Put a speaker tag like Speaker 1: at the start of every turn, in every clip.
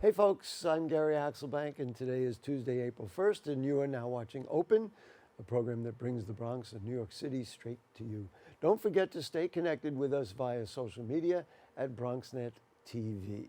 Speaker 1: Hey folks, I'm Gary Axelbank, and today is Tuesday, April 1st, and you are now watching Open, a program that brings the Bronx and New York City straight to you. Don't forget to stay connected with us via social media at BronxNet TV.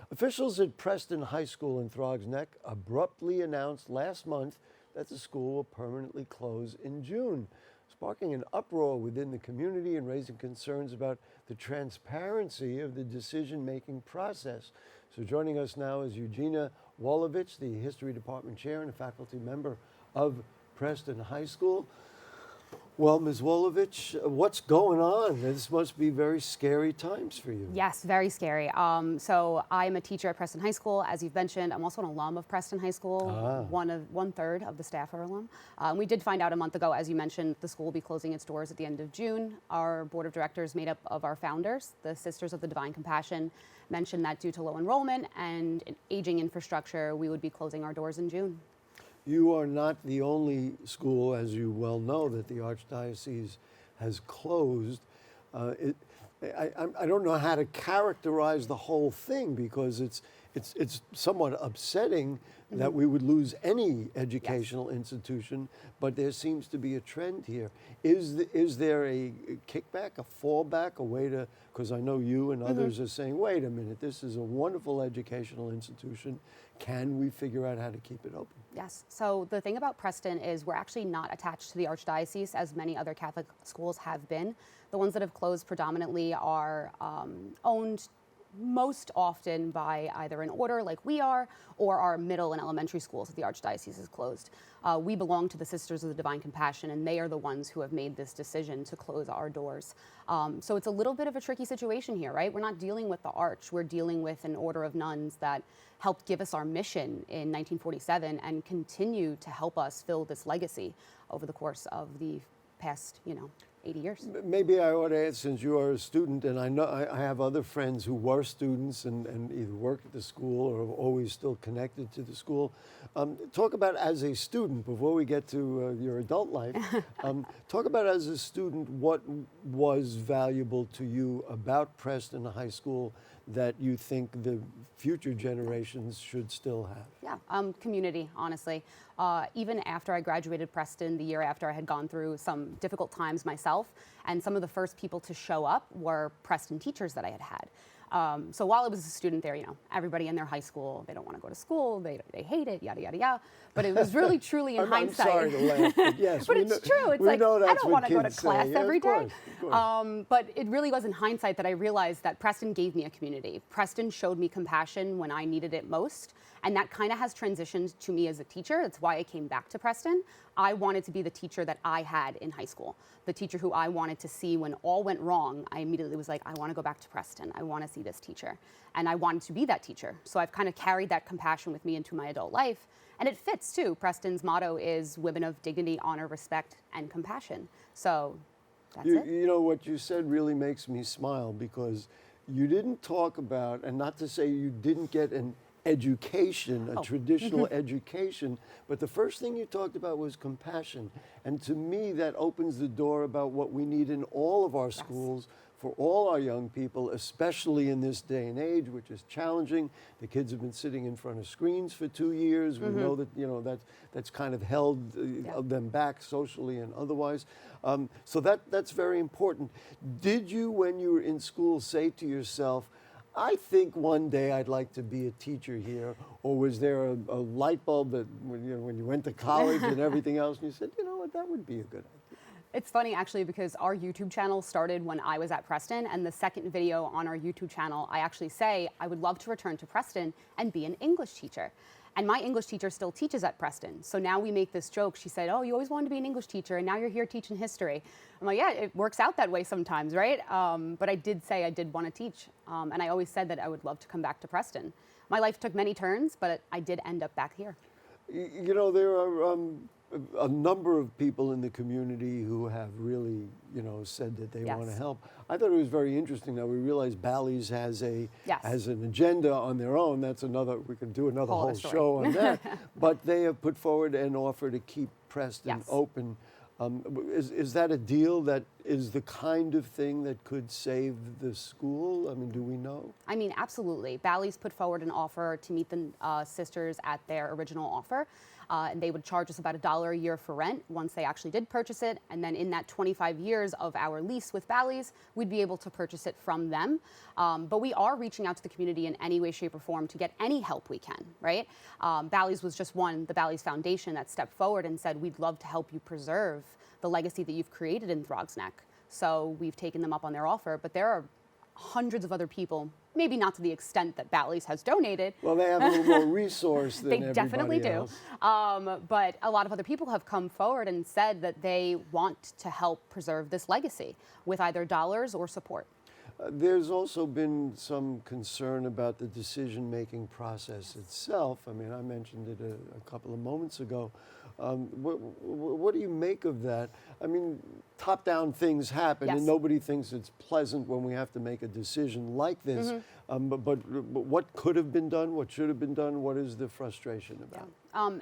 Speaker 1: Officials at Preston High School in BronxNet abruptly announced last month that the school will permanently close in June, sparking an uproar within the community and raising concerns about the transparency of the decision-making process. So joining us now is Eugenia Wolovich, the History Department Chair and a faculty member of Preston High School. Well, Ms. Wolovich, what's going on? This must be very scary times for you.
Speaker 2: Yes, very scary. So I'm a teacher at Preston High School. As you've mentioned, I'm also an alum of Preston High School. One third of the staff are alum. We did find out a month ago, as you mentioned, the school will be closing its doors at the end of June. Our board of directors, made up of our founders, the Sisters of the Divine Compassion, mentioned that due to low enrollment and aging infrastructure, we would be closing our doors in June.
Speaker 1: You are not the only school, as you well know, that the Archdiocese has closed. I don't know how to characterize the whole thing because it's somewhat upsetting that we would lose any educational institution, but there seems to be a trend here. Is there a kickback, a fallback, a way to, because I know you and others are saying, wait a minute, this is a wonderful educational institution. Can we figure out how to keep it open?
Speaker 2: Yes. So the thing about Preston is we're actually not attached to the Archdiocese as many other Catholic schools have been. The ones that have closed predominantly are owned most often by either an order like we are or our middle and elementary schools that the Archdiocese has closed. We belong to the Sisters of the Divine Compassion, and they are the ones who have made this decision to close our doors. So it's a little bit of a tricky situation here, right? We're not dealing with the Arch. We're dealing with an order of nuns that helped give us our mission in 1947 and continue to help us fill this legacy over the course of the past, 80 years.
Speaker 1: Maybe I ought to add, since you are a student, and I know I have other friends who were students and either work at the school or are always still connected to the school. Talk about as a student, before we get to your adult life, talk about as a student what was valuable to you about Preston High School that you think the future generations should still have?
Speaker 2: Yeah, community, honestly. Even after I graduated Preston, the year after I had gone through some difficult times myself, and some of the first people to show up were Preston teachers that I had had. So while I was a student there, everybody in their high school, they don't want to go to school, they hate it, yada, yada, yada. But it was really, truly in hindsight.
Speaker 1: I'm sorry to laugh, but yes.
Speaker 2: But it's true. It's like, I don't want to go to class every day. But it really was in hindsight that I realized that Preston gave me a community. Preston showed me compassion when I needed it most. And that kind of has transitioned to me as a teacher. That's why I came back to Preston. I wanted to be the teacher that I had in high school, the teacher who I wanted to see when all went wrong. I immediately was like, I want to go back to Preston. I want to see this teacher. And I wanted to be that teacher. So I've kind of carried that compassion with me into my adult life. And it fits too. Preston's motto is women of dignity, honor, respect, and compassion. So that's it.
Speaker 1: You know, what you said really makes me smile because you didn't talk about, and not to say you didn't get an education, a traditional education, but the first thing you talked about was compassion. And to me, that opens the door about what we need in all of our schools for all our young people, especially in this day and age, which is challenging. The kids have been sitting in front of screens for 2 years. We know that, that's kind of held them back socially and otherwise. So that's very important. Did you, when you were in school, say to yourself, I think one day I'd like to be a teacher here, or was there a light bulb that when you went to college and everything else, and you said, you know what, that would be a good idea?
Speaker 2: It's funny actually because our YouTube channel started when I was at Preston, and the second video on our YouTube channel, I actually say I would love to return to Preston and be an English teacher. And my English teacher still teaches at Preston. So now we make this joke. She said, oh, you always wanted to be an English teacher, and now you're here teaching history. I'm like, yeah, it works out that way sometimes, right? But I did say I did want to teach. And I always said that I would love to come back to Preston. My life took many turns, but I did end up back here.
Speaker 1: You know, there are a number of people in the community who have really, said that they want to help. I thought it was very interesting that we realized Bally's has an agenda on their own. That's another, we can do another whole show on that. But they have put forward an offer to keep Preston open Is that a deal that is the kind of thing that could save the school? I mean, do we know?
Speaker 2: I mean, absolutely. Bally's put forward an offer to meet the sisters at their original offer. And they would charge us about $1 a year for rent once they actually did purchase it. And then in that 25 years of our lease with Bally's, we'd be able to purchase it from them. But we are reaching out to the community in any way, shape, or form to get any help we can, right? Bally's was just one, the Bally's Foundation, that stepped forward and said, we'd love to help you preserve the legacy that you've created in BronxNet. So we've taken them up on their offer, but there are hundreds of other people, maybe not to the extent that Bally's has donated.
Speaker 1: Well, they have a little more resource than
Speaker 2: They definitely do.
Speaker 1: else.
Speaker 2: But a lot of other people have come forward and said that they want to help preserve this legacy with either dollars or support.
Speaker 1: There's also been some concern about the decision-making process itself. I mean, I mentioned it a couple of moments ago. What do you make of that? I mean, top-down things happen,
Speaker 2: Yes.
Speaker 1: and nobody thinks it's pleasant when we have to make a decision like this. But what could have been done? What should have been done? What is the frustration about?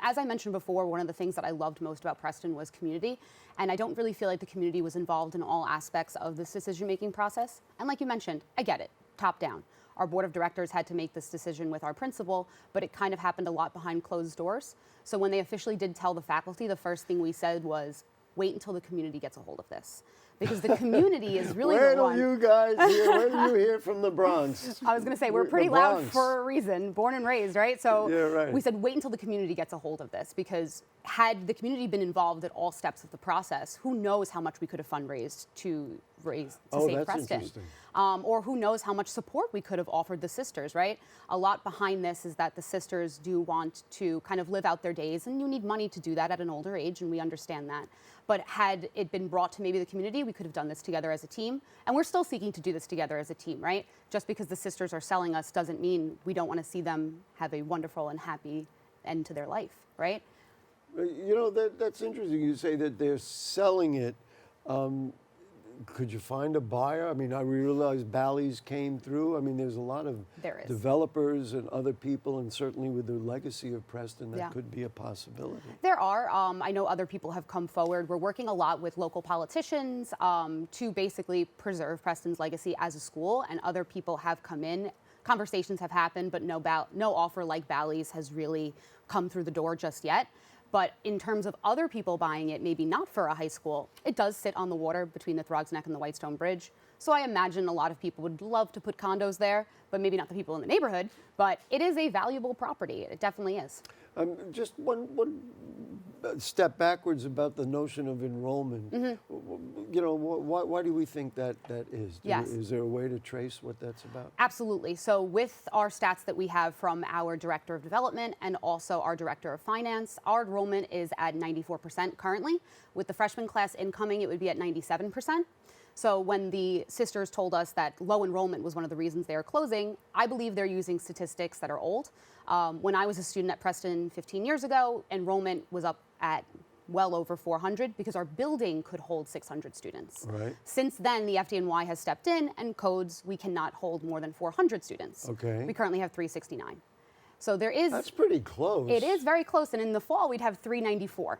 Speaker 2: As I mentioned before, one of the things that I loved most about Preston was community. And I don't really feel like the community was involved in all aspects of this decision-making process. And like you mentioned, I get it, top down. Our board of directors had to make this decision with our principal, but it kind of happened a lot behind closed doors. So when they officially did tell the faculty, the first thing we said was, wait until the community gets a hold of this. Because the community is really the one.
Speaker 1: Wait till you guys hear, wait till you hear from the Bronx.
Speaker 2: I was going to say, we're pretty
Speaker 1: The
Speaker 2: loud
Speaker 1: Bronx.
Speaker 2: for a reason, born and raised, right? So
Speaker 1: Yeah, right.
Speaker 2: we said, wait until the community gets a hold of this, because had the community been involved at all steps of the process, who knows how much we could have fundraised to save
Speaker 1: that's
Speaker 2: Preston.
Speaker 1: interesting.
Speaker 2: Or who knows how much support we could have offered the sisters, right? A lot behind this is that the sisters do want to kind of live out their days, and you need money to do that at an older age, and we understand that. But had it been brought to maybe the community, we could have done this together as a team. And we're still seeking to do this together as a team, right? Just because the sisters are selling us doesn't mean we don't want to see them have a wonderful and happy end to their life, right?
Speaker 1: You know, that's interesting. You say that they're selling it. Could you find a buyer? I mean, I realize Bally's came through. I mean, there's a lot of
Speaker 2: There is.
Speaker 1: developers and other people, and certainly with the legacy of Preston, that
Speaker 2: Yeah.
Speaker 1: could be a possibility.
Speaker 2: There are. I know other people have come forward. We're working a lot with local politicians to basically preserve Preston's legacy as a school, and other people have come in. Conversations have happened, but no offer like Bally's has really come through the door just yet. But in terms of other people buying it, maybe not for a high school, it does sit on the water between the Throgs Neck and the Whitestone Bridge. So I imagine a lot of people would love to put condos there, but maybe not the people in the neighborhood. But it is a valuable property. It definitely is.
Speaker 1: Just one step backwards about the notion of enrollment. You know, why do we think that is?
Speaker 2: Yes.
Speaker 1: Is there a way to trace what that's about?
Speaker 2: Absolutely. So with our stats that we have from our Director of Development and also our Director of Finance, our enrollment is at 94% currently. With the freshman class incoming, it would be at 97%. So when the sisters told us that low enrollment was one of the reasons they are closing, I believe they're using statistics that are old. When I was a student at Preston 15 years ago, enrollment was up at well over 400 because our building could hold 600 students.
Speaker 1: Right.
Speaker 2: Since then, the FDNY has stepped in and codes we cannot hold more than 400 students.
Speaker 1: Okay.
Speaker 2: We currently have 369. So there is...
Speaker 1: That's pretty close.
Speaker 2: It is very close, and in the fall, we'd have 394.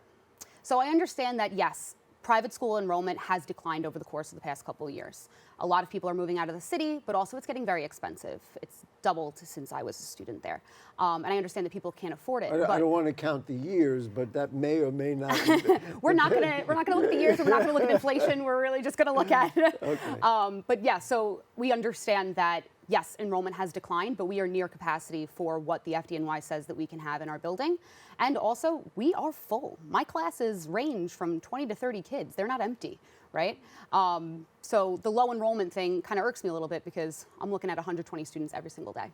Speaker 2: So I understand that, yes, private school enrollment has declined over the course of the past couple of years. A lot of people are moving out of the city, but also it's getting very expensive. It's doubled since I was a student there. And I understand that people can't afford it.
Speaker 1: I don't want to count the years, but that may or may not.
Speaker 2: We're not gonna look at the years, and we're not gonna look at inflation. We're really just gonna look at
Speaker 1: Okay.
Speaker 2: but yeah, so we understand that yes, enrollment has declined, but we are near capacity for what the FDNY says that we can have in our building. And also, we are full. My classes range from 20 to 30 kids. They're not empty, right? So the low enrollment thing kind of irks me a little bit because I'm looking at 120 students every single day.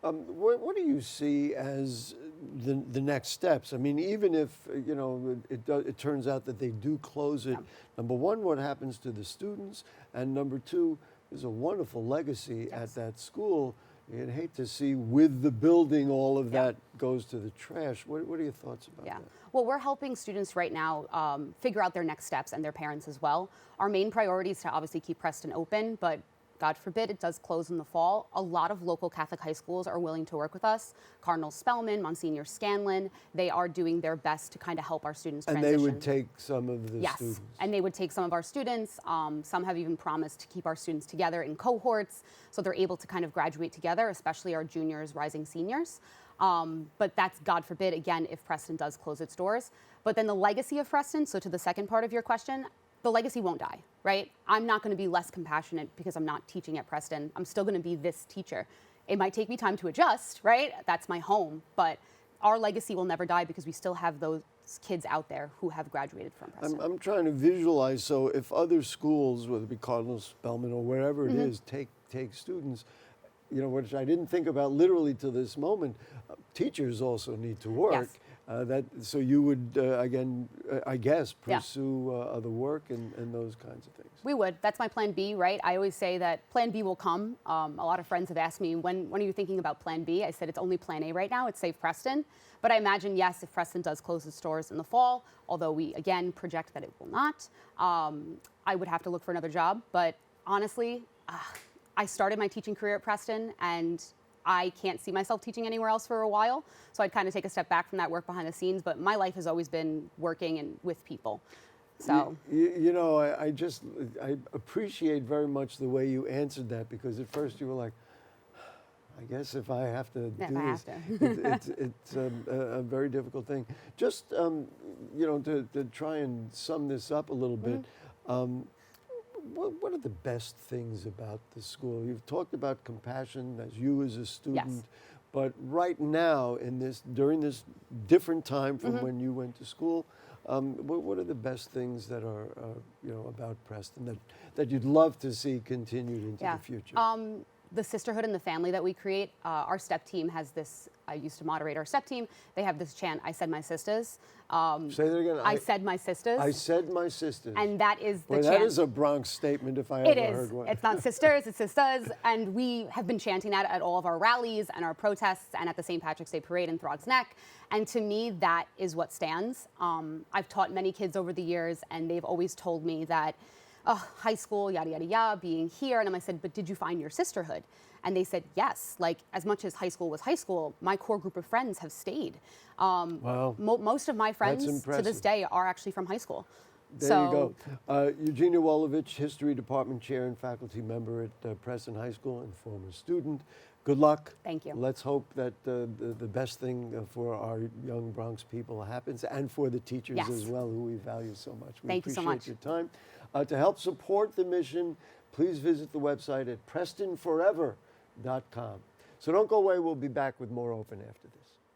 Speaker 1: What do you see as the next steps? I mean, even if you know it turns out that they do close it, number one, what happens to the students, and number two, there's a wonderful legacy at that school. You'd hate to see with the building all of that goes to the trash. What are your thoughts about that?
Speaker 2: Well, we're helping students right now figure out their next steps and their parents as well. Our main priority is to obviously keep Preston open, but God forbid it does close in the fall, a lot of local Catholic high schools are willing to work with us. Cardinal Spellman, Monsignor Scanlon, they are doing their best to kind of help our students transition.
Speaker 1: And they would take some of the
Speaker 2: Yes,
Speaker 1: students.
Speaker 2: and they would take some of our students. Some have even promised to keep our students together in cohorts, so they're able to kind of graduate together, especially our juniors, rising seniors. But that's, God forbid, again, if Preston does close its doors. But then the legacy of Preston, so to the second part of your question, the legacy won't die, right? I'm not going to be less compassionate because I'm not teaching at Preston. I'm still going to be this teacher. It might take me time to adjust, right? That's my home, but our legacy will never die because we still have those kids out there who have graduated from Preston.
Speaker 1: I'm trying to visualize, so if other schools, whether it be Cardinal Spellman or wherever it is, take students, you know, which I didn't think about literally to this moment, teachers also need to work.
Speaker 2: Yes.
Speaker 1: So you would, again, I guess,
Speaker 2: Yeah.
Speaker 1: pursue other work and those kinds of things.
Speaker 2: We would. That's my plan B, right? I always say that plan B will come. A lot of friends have asked me, when are you thinking about plan B? I said it's only plan A right now. It's Save Preston. But I imagine, yes, if Preston does close its doors in the fall, although we, again, project that it will not, I would have to look for another job. But honestly, I started my teaching career at Preston, and I can't see myself teaching anywhere else for a while. So I'd kind of take a step back from that work behind the scenes. But my life has always been working and with people. So
Speaker 1: You know, I appreciate very much the way you answered that, because at first you were like, I guess if I have to
Speaker 2: If
Speaker 1: do
Speaker 2: I
Speaker 1: this,
Speaker 2: have to.
Speaker 1: it's a very difficult thing. Just, you know, to try and sum this up a little bit, what are the best things about the school? You've talked about compassion as you as a student, but right now during this different time from when you went to school, what are the best things that are you know, about Preston that you'd love to see continued into the future?
Speaker 2: The sisterhood and the family that we create. Our STEP team has this. I used to moderate our STEP team. They have this chant, I said my sisters.
Speaker 1: Say that again.
Speaker 2: I said my sisters.
Speaker 1: I said my sisters.
Speaker 2: And that is the
Speaker 1: Boy,
Speaker 2: chant.
Speaker 1: that is a Bronx statement if I
Speaker 2: It
Speaker 1: ever
Speaker 2: is.
Speaker 1: heard one.
Speaker 2: It's not sisters, it's sisters. And we have been chanting that at all of our rallies and our protests and at the St. Patrick's Day Parade in BronxNet. And to me, that is what stands. I've taught many kids over the years, and they've always told me that, high school, yada, yada, yada, being here. And I said, but did you find your sisterhood? And they said, yes. Like, as much as high school was high school, my core group of friends have stayed.
Speaker 1: Wow.
Speaker 2: Most of my friends to
Speaker 1: impressive.
Speaker 2: this day are actually from high school.
Speaker 1: There you go. Eugenia Wolovich, History Department Chair and faculty member at Preston High School and former student. Good luck.
Speaker 2: Thank you.
Speaker 1: Let's hope that the best thing for our young Bronx people happens, and for the teachers
Speaker 2: Yes.
Speaker 1: as well, who we value so much. We
Speaker 2: Thank you so much.
Speaker 1: appreciate your time. To help support the mission, please visit the website at PrestonForever.com. So don't go away. We'll be back with more Open after this.